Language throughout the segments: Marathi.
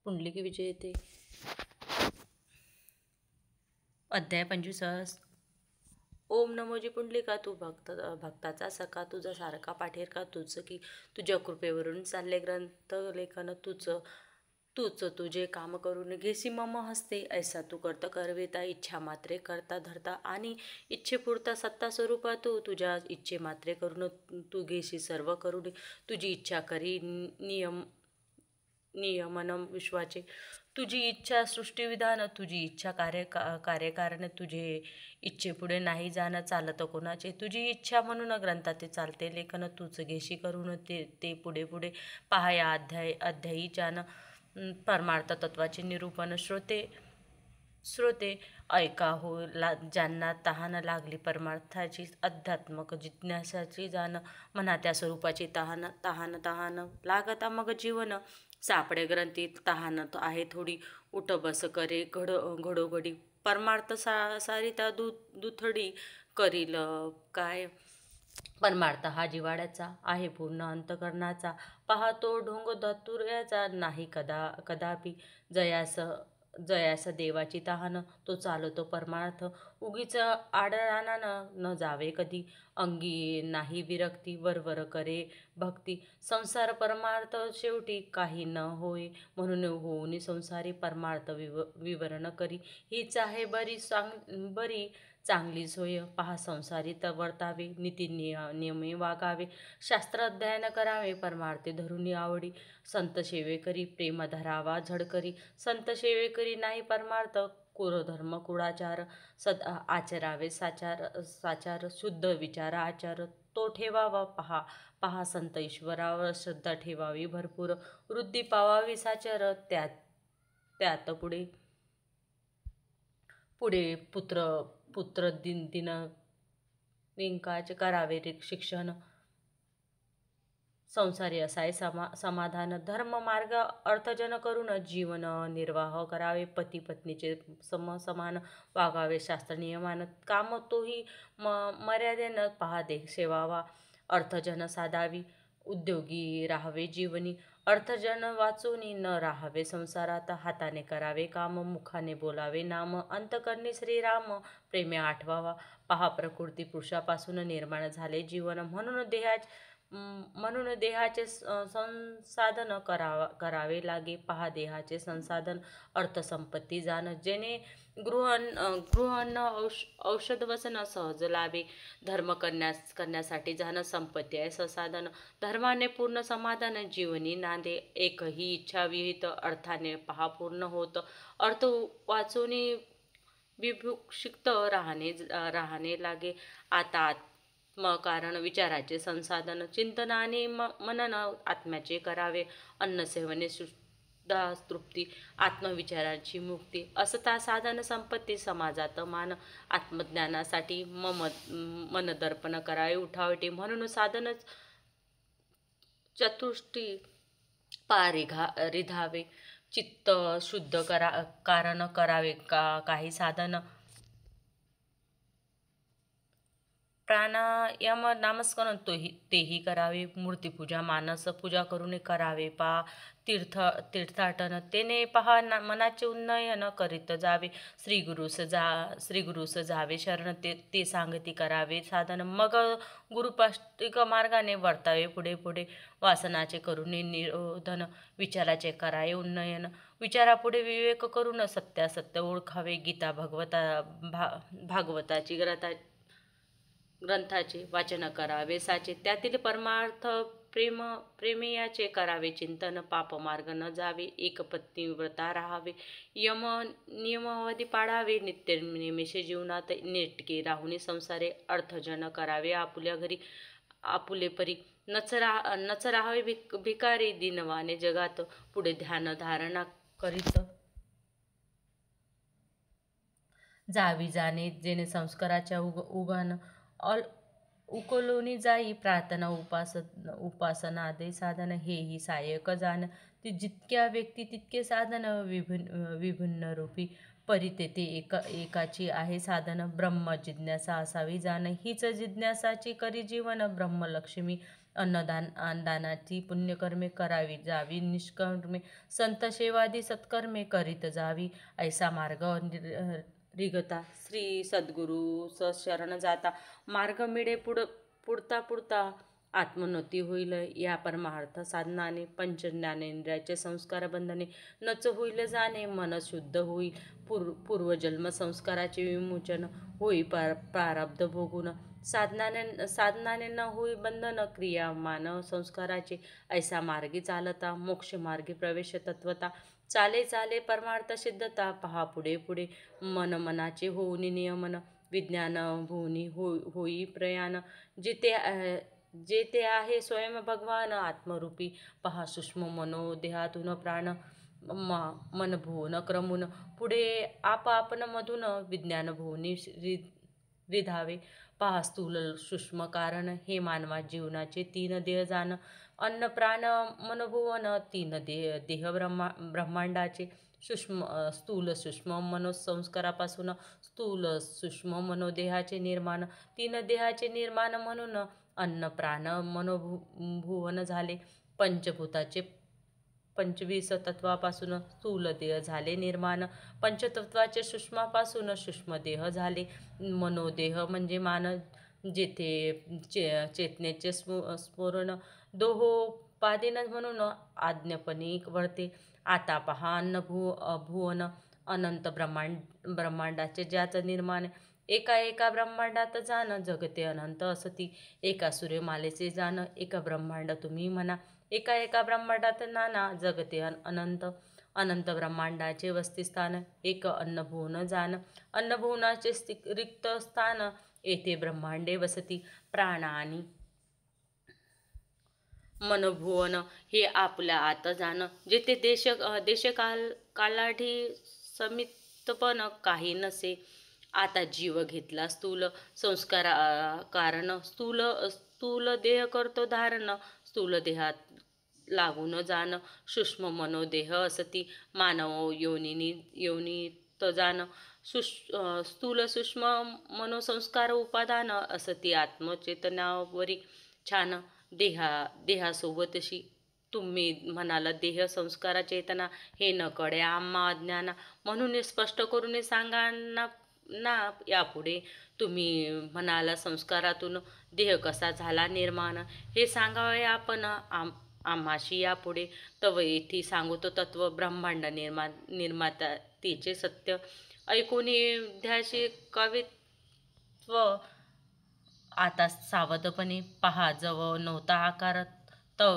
पुंडलिक विजयते अध्याय 25. ओम नमोजी पुंडलिका, तू भक्ताचा सखा, तुझा सारखा पाठेर का तुझ की तुझ्या कृपेवरून चालले ग्रंथ लेखन तूच तुझे काम करून घेसी मम हस्ते. ऐसा तू करता करविता, इच्छा मात्रे करता धरता आणि इच्छेपुरता सत्ता स्वरूपा तू तुझ्या इच्छे मात्रे करून तू घेशी सर्व करून. तुझी इच्छा करी नियमन विश्वाचे, तुझी इच्छा सृष्टीविधान, तुझी इच्छा कार्यकारण, तुझे इच्छेपुढे नाही जाणं चालत कोणाचे. तुझी इच्छा म्हणून ग्रंथात चालते लेखन, तूच घेशी करून ते पुढे पुढे. पहा या अध्यायी ज्ञान परमार्थ तत्वाचे निरूपण. श्रोते ऐका हो, ज्यांना तहान लागली परमार्थाची, अध्यात्मक जिज्ञासाची जाण, म्हणा त्या स्वरूपाची तहान लागता मग जीवन. सापडे ग्रंथी तहान आहे थोडी, उठ बस करे घडोघडी. परमार्थ सारिता दुथडी, करील काय परमार्थ हा जिवाड्याचा आहे पूर्ण अंतकरणाचा. पहा तो ढोंग धतुर्याचा नाही कदापि, जयास देवाची तहान, तो चालतो परमार्थ. उगीच आडरानानं न जावे कधी, अंगी नाही विरक्ती, वरवर करे भक्ती. संसार परमार्थ शेवटी काही न होय, म्हणून होऊन संसारी परमार्थ विवरण करी. हीच आहे बरी चांगली सोय. पहा संसारी वर्तावे, नीती नियमे वागावे, शास्त्र अध्ययन करावे, परमार्थे धरून आवडी. संत सेवेकरी प्रेम धरावा झडकरी, संत सेवेकरी नाही परमार्थ कुरधर्म कुळाचार. आचरावे साचार, शुद्ध विचार आचार तो ठेवावा. पहा संत ईश्वरावर श्रद्धा ठेवावी भरपूर, वृद्धी पावावी साचार. त्यात पुढे पुत्र दिनकाच करावे शिक्षण. संसारी असाय समाधान, धर्म मार्ग अर्थजन करून जीवन निर्वाह करावे. पती पत्नीचे समान वागावे शास्त्र नियमान, काम तोही मर्यादेनं. पहा देह सेवावा, अर्थजन साधावी, उद्योगी राहावे जीवनी. अर्थजन वाचूनी न राहावे संसारात, हाताने करावे काम, मुखाने बोलावे नाम, अंतकरणी श्रीराम प्रेमे आठवावा. पहा प्रकृती पुरुषापासून निर्माण झाले जीवन, म्हणून देहाचे संसाधन करावे लागे. पहा देहाचे संसाधन अर्थसंपत्ती जाण, जेणे गृहअन्न औषध वसन सहज लाभे. धर्म करण्यासाठी जाण, संपत्ती आहे संसाधन, धर्माने पूर्ण समाधान जीवनी नांदे. एकही इच्छा विहित अर्थाने पहा पूर्ण होत, अर्थ वाचूनी विभुक्षिक्त राहणे लागे. आता कारण विचाराचे संसाधन, चिंतन आणि मनन आत्म्याचे करावे. अन्न सेवने शुद्धा तृप्ती, आत्मविचाराची मुक्ती. असता साधन संपत्ती, समाजात मान, आत्मज्ञानासाठी मनदर्पण करावे उठावटे. म्हणून साधन चतुष्टी रिधावे, चित्त शुद्ध कारण करावे काही साधन. प्राणायाम नामस्मरण तेही करावे, मूर्तिपूजा मानस पूजा करून करावे. पहा तीर्थाटन, तेने पहा मनाचे उन्नयन करीत जावे. श्रीगुरुस जावे शरण, ते सांगती करावे साधन. मग गुरुपाष्टिक मार्गाने वर्तावे पुढे पुढे. वासनाचे करून निरोधन, विचाराचे करावे उन्नयन. विचारापुढे विवेक करून सत्यासत्य ओळखावे. गीता भागवताची ग्रंथाचे वाचन करावे साचे, त्यातील परमार्थ प्रेमयाचे करावे चिंतन. पापमार्ग न जावे, एकपत्नी व्रता राहावे, नियमावधी पाळावे. नित्यनिमेष जीवनात नेटके राहुनी संसारे, अर्थजन करावे आपुल्या घरी आपुले परी. नच राहावे भिकारी दिनवाने जगात, पुढे ध्यान धारणा करीत जावी जाणे. जेणे संस्काराच्या उगान उकलोनी जाई, प्रार्थना उपासना दे साधन, हेही सायक जाण. जितक्या व्यक्ती तितके साधन, विभिन्न रूपी परी तेथे एकाची आहे साधन. ब्रह्म जिज्ञासा असावी जाण, हीच जिज्ञासाची करी जीवन. ब्रह्मलक्ष्मी दानाची पुण्यकर्मे करावी जावी, निष्कर्मे संत सेवादी सत्कर्मे करीत जावी, ऐसा मार्ग रिगता श्री सद्गुरु शरण जाता, मार्ग मिळे पुढता पुढता आत्मोन्नती होईल, या परमार्थ साधनाने पंचज्ञानेंद्रियाचे संस्कार बंधने नच होईल जाणे, मन शुद्ध होईल, पूर्वजन्म संस्काराचे विमोचन होई, प्रारब्ध भोगून साधनाने न होई बंधन, क्रिया मानव संस्काराचे ऐसा मार्गी चालता, मोक्ष मार्गी प्रवेश तत्वता, चाले चाले परमार्थ सिद्धता, पहा पुढे पुढे मनाचे होऊनी नियमन, विज्ञान भुवनी होई प्रयाण, जे ते आहे स्वयं भगवान आत्मरूपी, पहा सूक्ष्म मनोदेहातून प्राण मन भुवन क्रमून, पुढे आपण मधून विज्ञान भुवनी रिधावे, पहा स्थूल सूक्ष्म कारण हे मानवा जीवनाचे तीन देह जाण, अन्न प्राण मनोभुवन तीन देह ब्रह्मांडाचे, स्थूल सूक्ष्म मनोसंस्कारापासून स्थूल सूक्ष्म मनोदेहाचे निर्माण, तीन देहाचे निर्माण म्हणून अन्न प्राण मनोभुवन झाले, पंचभूताचे 25 तत्वापासून स्थूल देह झाले निर्माण, पंचतत्वाचे सूक्ष्मापासून सूक्ष्म देह झाले, मनोदेह म्हणजे मान, जेथे चेतनेचे स्मरण दोहोपादीन म्हणून आज्ञपणी वळते, आता पहा अन्न भुवन अनंत ब्रह्मांडाचे ज्याचं निर्माण, एका ब्रह्मांडात जाण जगते अनंत असती, एका सूर्यमालेचे जाण एका ब्रह्मांड तुम्ही म्हणा, एका ब्रह्मांडात नाना जगते अनंत ब्रह्मांडाचे वस्तिस्थान, एक अन्नभुवन जाण, अन्नभुवनाचे रिक्त स्थान, येथे ब्रह्मांडे वसती, प्राण आणि मनभुवन हे आपल्या आत जाण, जेथे कालाठी समितपण काही नसे, आता जीव घेतला स्थूल संस्कार कारण, स्थूल देह करतो धारण, स्थूल देहात लागून जाण, सूक्ष्म मनोदेह असती, मानव योनीत जाण, स्थूल सूक्ष्म मनोसंस्कार उपादान असती, आत्मचेतनावरी छान, देहासोबतशी तुम्ही म्हणाल देह संस्कार चेतना, हे न कळे आम्हा अज्ञाना, म्हणून स्पष्ट करून सांगा ना यापुढे, तुम्ही म्हणाला संस्कारातून देह कसा झाला निर्माण, हे सांगावे आपण आम्हाशी यापुढे, तव येथे सांगतो तत्व ब्रह्मांड निर्माता तिचे सत्य, ऐकून ध्याशी कवित्व, आता सावधपणे पहा, जव नव्हता आकार तव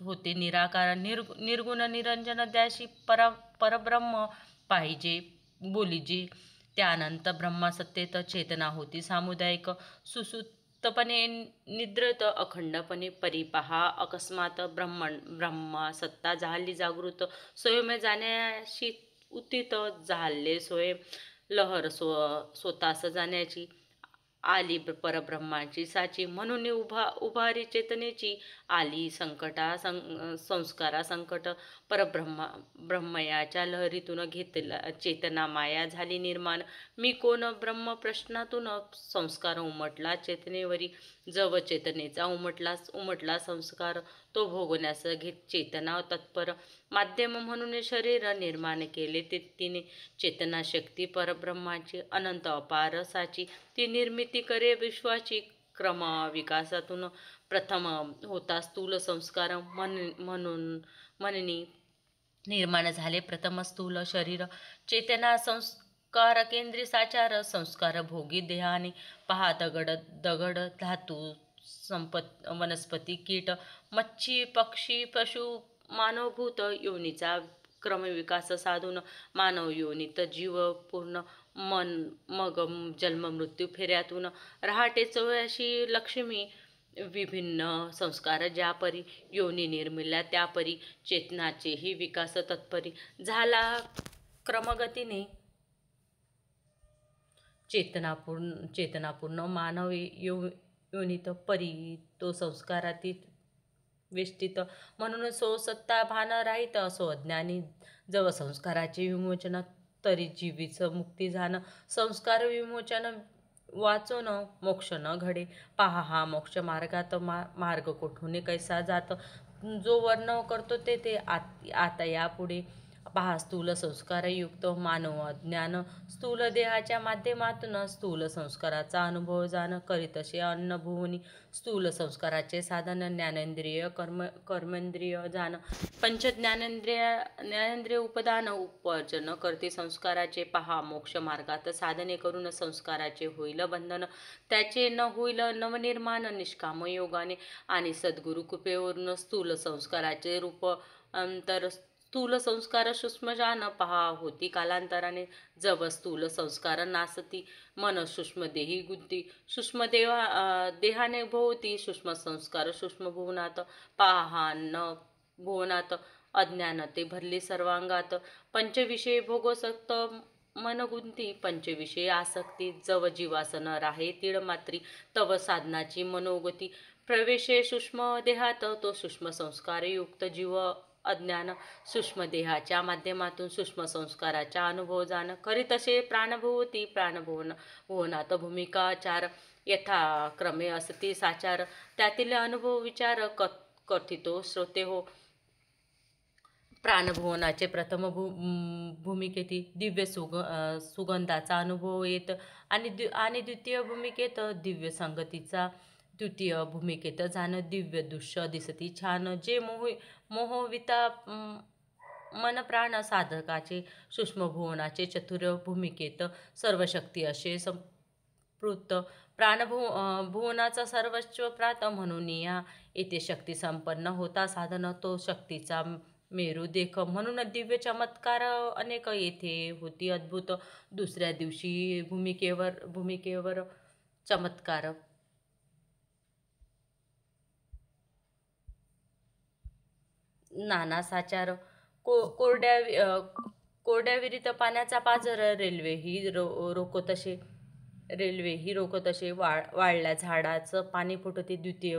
होते निराकार, निर्गुण निरंजन द्याशी परब्रह्म पाहिजे बोलीजे, त्यानंतर ब्रह्मसत्तेत चेतना होती सामुदायिक, सुसुप्तपणे निद्रत अखंडपणे पहा, अकस्मात ब्रह्मसत्ता झाली जागृत, स्वयं जाण्याशी उतीत झाले स्वयं लहर, स्वतःस जाण्याची आली परब्रह्माची साची, म्हणून उभारी चेतनेची आली संस्कारा संकट, ब्रह्मयाच्या लहरीतून घेतला चेतना माया झाली निर्माण, मी कोण ब्रह्म प्रश्नातून संस्कार उमटला चेतनेवरी, जव चेतनेचा उमटला संस्कार, तो भोगण्यास घेत चेतना तत्पर, माध्यम म्हणून शरीर निर्माण केले तिने, चेतना शक्ती परब्रह्माची अनंत अपार साची, ती निर्मिती करे विश्वाची, क्रम विकासातून प्रथम होता स्थूल संस्कार, म्हणून निर्माण झाले प्रथम स्थूल शरीर, चेतना संस्कार केंद्री साचार, संस्कार भोगी देहाने, पहा दगड धातू वनस्पती कीट मच्छी पक्षी पशु मानवभूत योनीचा क्रमविकास साधून, मानव योनीत जीव पूर्ण मग जन्म मृत्यू फेऱ्यातून रहाटे 84 लक्ष्मी, विभिन्न संस्कार ज्यापरी योनी निर्मिल्या त्यापरी, चेतनाचेही विकास तत्परी झाला क्रमगतीने, चेतनापूर्ण मानव योनीत परी तो संस्कारातीत वेष्टित, म्हणून सो सत्ता भान राहित असो अज्ञानी, जव संस्काराचे विमोचन तरी जीवीच मुक्ती झान, संस्कार विमोचन वाचोन मोक्ष न घडे. पहा हा मोक्ष मार्गात मार्ग कोठून कैसा जात. जो वर्णव करतो ते आता यापुढे. पहा स्थूल संस्कारयुक्त मानव अज्ञान, स्थूल देहाच्या माध्यमातून स्थूल संस्काराचा अनुभव जाण करीतसे अन्नभुवनी. स्थूल संस्काराचे साधन ज्ञानेंद्रिय कर्मेंद्रिय जाण. ज्ञानेंद्रिय उपदान उपार्जन करते संस्काराचे. पहा मोक्ष मार्गात साधने करून संस्काराचे होईल बंधन. त्याचे न होईल नवनिर्माण निष्काम योगाने. आणि सद्गुरु कृपेवरून स्थूल संस्काराचे रूप अंतर. स्थूल संस्कार सूक्ष्म जान. पहा होती कालांतराने. जब स्थूल संस्कार नासती मन सूक्ष्म देही गुंती. सूक्ष्म देहाने भोवती सूक्ष्म संस्कार सूक्ष्म भुवनात. पहा न भुवनात अज्ञान ते भरली सर्वांगात. पंचविषय भोगसक्त मन गुंती. पंचविषय आसक्ती जव जीवासन राहे तीळ मात्री. तव साधनाची मनोगती. प्रवेशे सूक्ष्म देहात तो सूक्ष्म संस्कार युक्त जीव अज्ञान. सूक्ष्म देहाच्या माध्यमातून सूक्ष्म संस्काराचा अनुभव जाण करीतसे प्राणभोवती. भुवनात भूमिका चार. यथाक्रमे असती साचार. त्यातील अनुभव विचार कथितो श्रोते हो. प्राणभुवनाचे प्रथम भूमिकेत दिव्य सुगंधाचा अनुभव येत. आणि द्वितीय भूमिकेत दिव्य संगतीचा. तृतीय भूमिकेत जाण दिव्य दृश्य दिसती छान. जे मोहविता मन प्राण साधकाचे. सूक्ष्म भुवनाचे चतुर भूमिकेत सर्व शक्ती असे संपृक्त. भुवनाचा सर्वस्व प्रात म्हणून या येथे शक्ती संपन्न होता साधन. तो शक्तीचा मेरू देख म्हणून दिव्य चमत्कार अनेक येथे होती अद्भुत. दुसऱ्या दिवशी भूमिकेवर चमत्कार. नाना साचार. कोरड्या विहिरीत पाण्याचा पाझर. रेल्वे ही रोकतसे वाळल्या झाडाचं पाणी फुटते. द्वितीय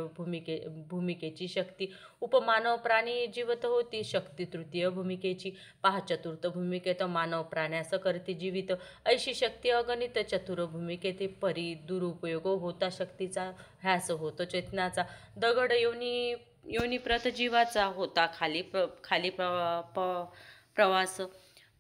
भूमिकेची शक्ती. उपमानव प्राणी जीवत होती शक्ती तृतीय भूमिकेची. पहा चतुर्थ भूमिकेत मानव प्राण्यास करते जीवित. ऐशी शक्ती अगणित चतुर भूमिकेत. परी दुरुपयोग होता शक्तीचा. ह्यास होतो चेतनाचा. दगड योनिप्रत जीवाचा होता खाली प्रवास.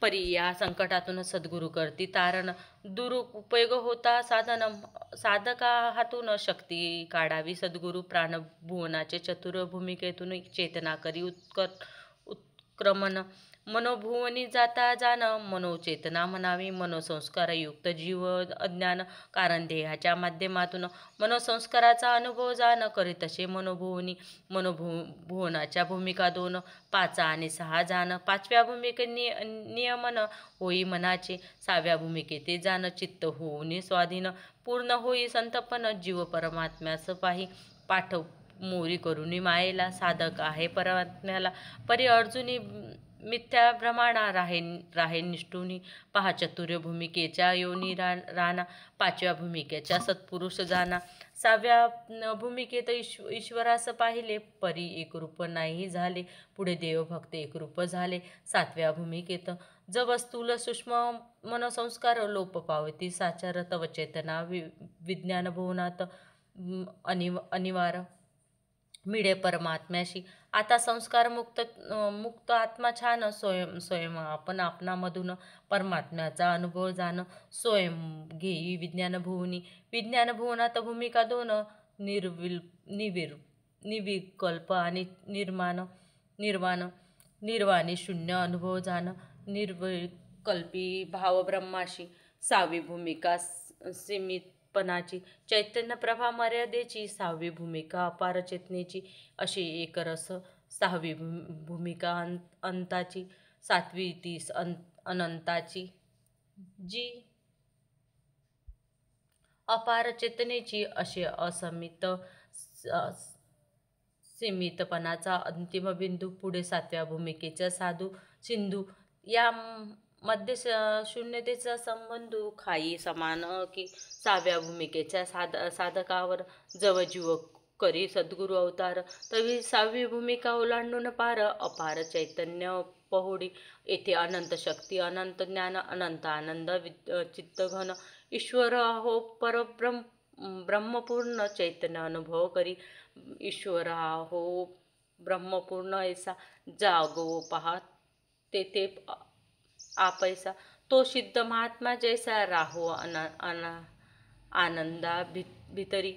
परी या संकटातून सद्गुरु करती तारण. दुरुपयोग होता साधका हातून शक्ती काढावी सद्गुरु. प्राणभुवनाचे चतुर भूमिकेतून चेतना करी उत्क्रमण. मनोभुवनी जाता जाण मनोचेतना म्हणावी. मनोसंस्कारयुक्त जीव अज्ञान. कारण देहाच्या माध्यमातून मनोसंस्काराचा अनुभव जाण करीतसे मनोभुवनी. मनोभुवनाच्या भूमिका 2 5 आणि 6 जाण. 5व्या भूमिकेत नियमन होई मनाचे. 6व्या भूमिकेत जाण चित्त होऊन स्वाधीन. पूर्ण होई संतपन जीव परमात्म्यास पाही. पाठ मोरी करुणी मायेला. साधक आहे परमात्म्याला परी अर्जुनी. मिथ्या भ्रमाणा राहे निष्ठुनी. पहा चतुर्य भूमिकेच्या योनी राणा. 5व्या भूमिकेच्या सत्पुरुष जाणा. 6व्या भूमिकेत ईश्वरास पाहिले परी एकरूप नाही झाले. पुढे देवभक्त एकरूप झाले. 7व्या भूमिकेत जव स्थूल सूक्ष्म मनसंस्कार लोप पावती साचार. तव चेतना विज्ञान भुवनात अनिवार मिळे परमात्म्याशी. आता संस्कार मुक्त आत्मा छान. स्वयं आपण आपणामधून परमात्म्याचा अनुभव जाण. स्वयं घेई विज्ञान भुवनी. विज्ञान भुवनात भूमिका 2 निर्विकल्प आणि निर्वाणी शून्य अनुभव जाण. निर्विकल्पी भाव ब्रह्माशी. 6वी भूमिका सीमितपणाची. चैतन्य प्रभा मर्यादेची. 6वी भूमिका अपार चेतनेची. अशी एकरस. 6वी भूमिका अंताची. 7वी ती अनंताची जी अपार चेतनेची. असे असमित सीमितपणाचा अंतिम बिंदू. पुढे 7व्या भूमिकेचा सिंधू. या मध्ये शून्यतेचा संबंधू खाई समान की. 6व्या भूमिकेच्या साधकावर जव जीव करी सद्गुरु अवतार. तवी 6वी भूमिका ओलांडून पार. अपार चैतन्य पहोडी. येथे अनंत शक्ती अनंत ज्ञान अनंत आनंद चित्तघन. ईश्वर हो ब्रह्मपूर्ण चैतन्य अनुभव करी. ईश्वर हो ब्रह्मपूर्ण ऐसा जागो पहा ते आपैसा. तो सिद्ध महात्मा जैसा राहो आनंदा भितरी.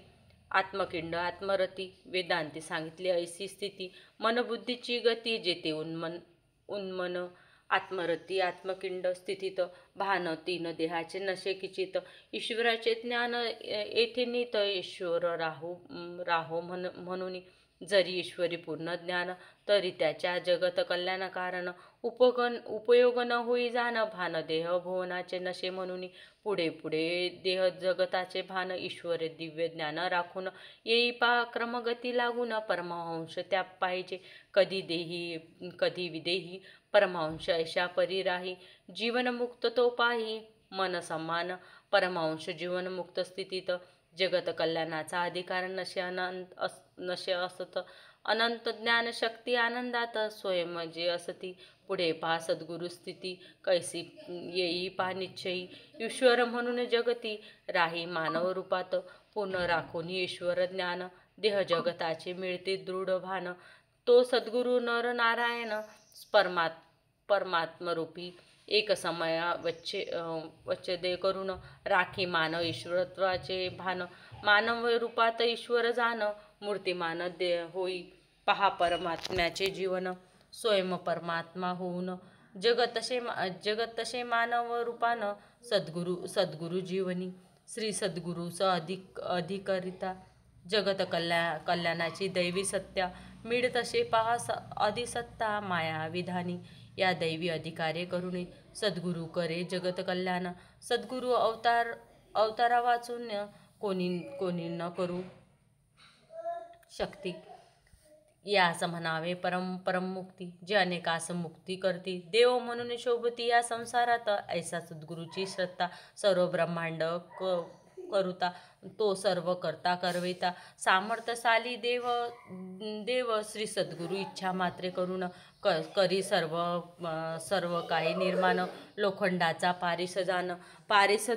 आत्मकिंड आत्मरती वेदांती सांगितली ऐसी स्थिती. मनबुद्धीची गती जेथे उन्मन आत्मरती आत्मकिंड स्थितीत. भान तीन देहाचे नशे किचित. ईश्वराचे ज्ञान येथे नीत. ईश्वर राहो म्हणून. जरी ईश्वरी पूर्ण ज्ञान तरी त्याच्या जगत कल्याण कारण. उपयोग न होई जाण. भान देह भुवनाचे नशे म्हणून. पुढे पुढे देह जगताचे भान. ईश्वर दिव्य ज्ञान राखून. येई पा क्रमगती लागून. परमहंस त्या पाहिजे कधी देही कधी विदेही. परमहंस ऐशा परी राही. जीवनमुक्त तो पाही मन समान. परमहंस जीवनमुक्त स्थितीत. जगत कल्याणाचा अधिकार नशे असत. अनंत ज्ञान शक्ती आनंदात. स्वयं जे असती पुढे पहा सद्गुरु स्थिती. कैसी येई पहा निश्चयी. ईश्वर म्हणून जगती राही मानव रूपात. पूर्ण राखून ईश्वर ज्ञान. देह जगताचे मिळते दृढ भान. तो सद्गुरु नर नारायण परमात्मरूपी. एक समया वच्चे करून राखी मानव ईश्वरत्वाचे भान. मानव रूपात ईश्वर जाण. मूर्तिमान होई पहा परमात्म्याचे जीवन. स्वयं परमात्मा होऊन जगत तसे मानव रूपानं. सद्गुरु जीवनी. श्री सद्गुरूच अधिकरिता. जगत कल्याणाची दैवी सत्या. मिळ तसे पहा अधिसत्ता माया विधानी. या दैवी अधिकारे करुणे सद्गुरु करे जगत कल्याण. सद्गुरु अवतारा वाचून कोणी न करू शक्ती. यास म्हणावे परममुक्ती. जे अनेकास मुक्ती करती. देव म्हणून शोभती या संसारात. ऐसा सद्गुरूची श्रद्धा. सर्व ब्रह्मांड करुता. तो सर्व करता करविता. सामर्थ्यशाली देव श्री सद्गुरु. इच्छा मात्रे करून करी सर्व काही निर्माण. लोखंडाचा पारिस जाण. पारिस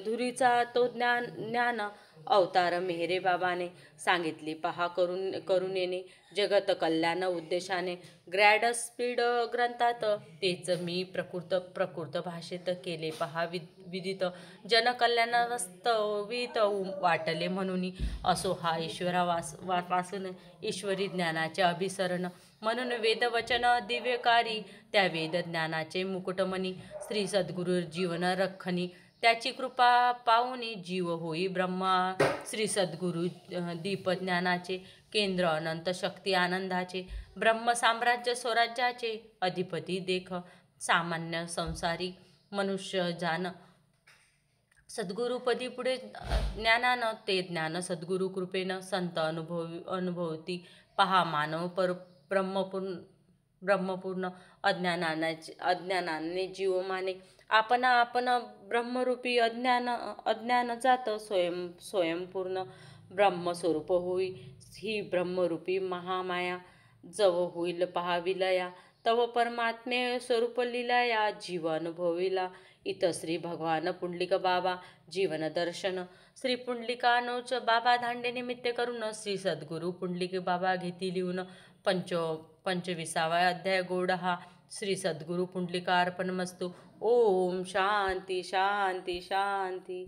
धुरीचा तो ज्ञान. अवतार मेहरे बाबाने सांगितली पहा करुणेने. जगत कल्याण उद्देशाने. ग्रॅड स्पीड ग्रंथात तेच मी प्रकृत भाषेत केले पहा विदित. जनकल्याणास्तवित वाटले म्हणून. असो हा ईश्वरापासून ईश्वरी ज्ञानाचे अभिसरण. म्हणून वेदवचन दिव्यकारी. त्या वेद ज्ञानाचे मुकुटमणी. श्री सद्गुरु जीवन रखणी. त्याची कृपा पाहुनी जीव होई ब्रह्मा. श्री सद्गुरु दीप ज्ञानाचे केंद्र. अनंत शक्ती आनंदाचे. ब्रह्म साम्राज्य स्वराज्याचे अधिपती देख. सामान्य संसारी मनुष्य जाण. सद्गुरुपदी पुढे ज्ञानानं. ते ज्ञान सद्गुरु कृपेनं. संत अनुभवती पहा मानव ब्रह्मपूर्ण. अज्ञानाने जीव माने. आपण ब्रह्मरूपी अज्ञान जात. स्वयंपूर्ण ब्रह्मस्वरूप होई. ही ब्रह्मरूपी महामाया. जव होईल पहा विलया. तव परमात्मे स्वरूप लीलाया. जीव अनुभविला इतश्री भगवान पुंडलिक बाबा. जीवन दर्शन. श्री पुंडलिकानोच बाबा धांडे निमित्त करून. श्री सद्गुरु पुंडलिक बाबा घेती लिहून. 25वा अध्याय गोड हा. श्री सद्गुरु पुंडलिकार्पणमस्तु. ओम शांती शांती शांती.